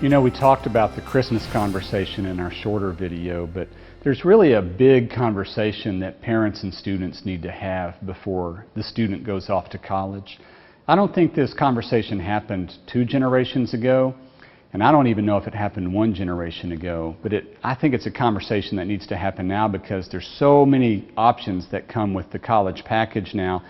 You know, we talked about the Christmas conversation in our shorter video, but there's really a big conversation that parents and students need to have before the student goes off to college. I don't think this conversation happened 2 generations ago, and I don't even know if it happened 1 generation ago, but I think it's a conversation that needs to happen now because there's so many options that come with the college package now.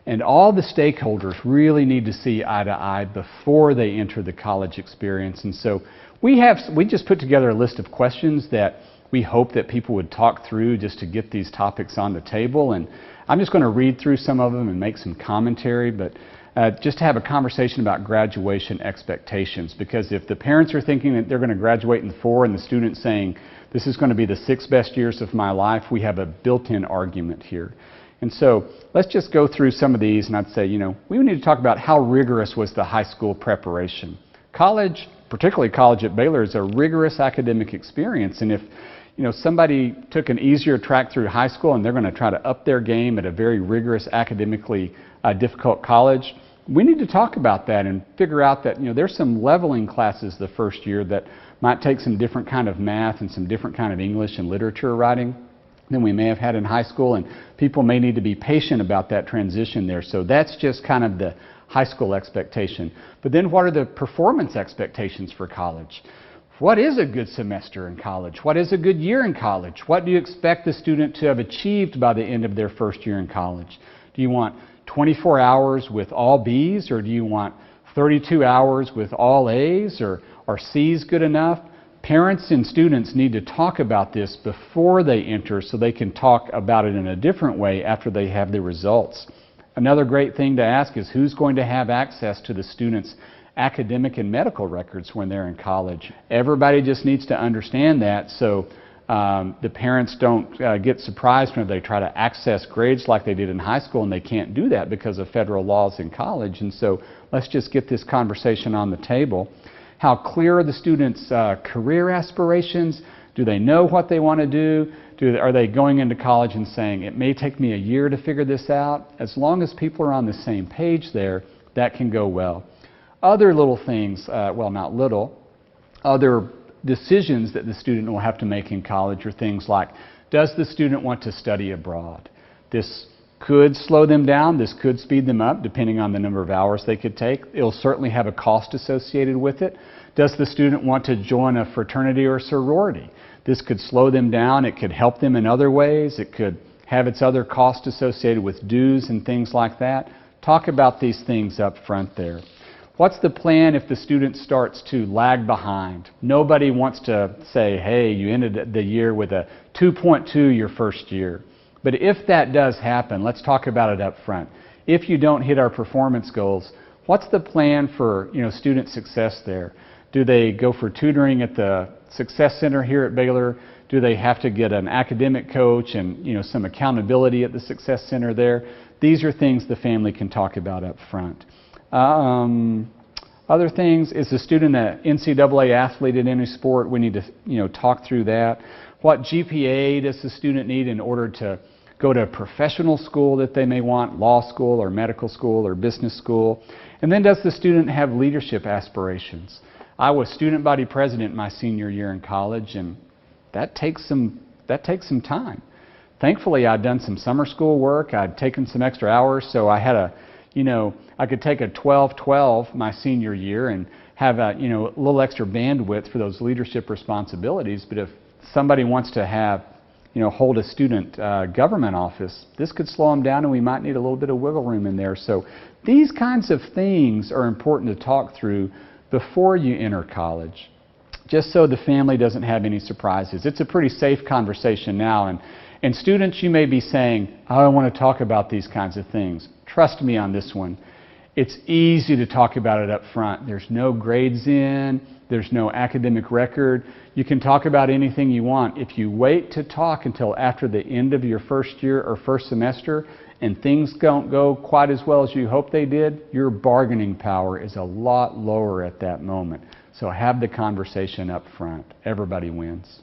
And all the stakeholders really need to see eye to eye before they enter the college experience. And so we just put together a list of questions that we hope that people would talk through just to get these topics on the table. And I'm just going to read through some of them and make some commentary, but just to have a conversation about graduation expectations. Because if the parents are thinking that they're going to graduate in 4 and the student's saying, this is going to be the 6 best years of my life, we have a built-in argument here. And so let's just go through some of these, and I'd say, we need to talk about how rigorous was the high school preparation. College, particularly college at Baylor, is a rigorous academic experience, and if somebody took an easier track through high school and they're going to try to up their game at a very rigorous, academically difficult college, we need to talk about that and figure out that there's some leveling classes the first year that might take some different kind of math and some different kind of English and literature writing than we may have had in high school, and people may need to be patient about that transition there. So that's just kind of the high school expectation. But then what are the performance expectations for college? What is a good semester in college? What is a good year in college? What do you expect the student to have achieved by the end of their first year in college? Do you want 24 hours with all B's, or do you want 32 hours with all A's, or are C's good enough? Parents and students need to talk about this before they enter so they can talk about it in a different way after they have the results. Another great thing to ask is who's going to have access to the students' academic and medical records when they're in college. Everybody just needs to understand that so the parents don't get surprised when they try to access grades like they did in high school and they can't do that because of federal laws in college. And so let's just get this conversation on the table. How clear are the students' career aspirations? Do they know what they want to do? Are they going into college and saying, it may take me a year to figure this out? As long as people are on the same page there, that can go well. Other little things, well, not little, other decisions that the student will have to make in college are things like, does the student want to study abroad? This could slow them down, this could speed them up depending on the number of hours they could take. It'll certainly have a cost associated with it. Does the student want to join a fraternity or sorority? This could slow them down, it could help them in other ways, it could have its other costs associated with dues and things like that. Talk about these things up front there. What's the plan if the student starts to lag behind? Nobody wants to say, hey, you ended the year with a 2.2 your first year. But if that does happen, let's talk about it up front. If you don't hit our performance goals, what's the plan for student success there? Do they go for tutoring at the Success Center here at Baylor? Do they have to get an academic coach and some accountability at the Success Center there? These are things the family can talk about up front. Other things, is the student an NCAA athlete in any sport? We need to talk through that. What GPA does the student need in order to go to a professional school that they may want, law school or medical school or business school? And then does the student have leadership aspirations? I was student body president my senior year in college, and that takes some time. Thankfully, I'd done some summer school work. I'd taken some extra hours, so I had I could take a 12-12 my senior year and have a little extra bandwidth for those leadership responsibilities. But if somebody wants to have, hold a student government office, this could slow them down and we might need a little bit of wiggle room in there. So these kinds of things are important to talk through before you enter college, just so the family doesn't have any surprises. It's a pretty safe conversation now, and students, you may be saying, I don't want to talk about these kinds of things. Trust me on this one. It's easy to talk about it up front. There's no grades in, there's no academic record. You can talk about anything you want. If you wait to talk until after the end of your first year or first semester and things don't go quite as well as you hope they did, your bargaining power is a lot lower at that moment. So have the conversation up front. Everybody wins.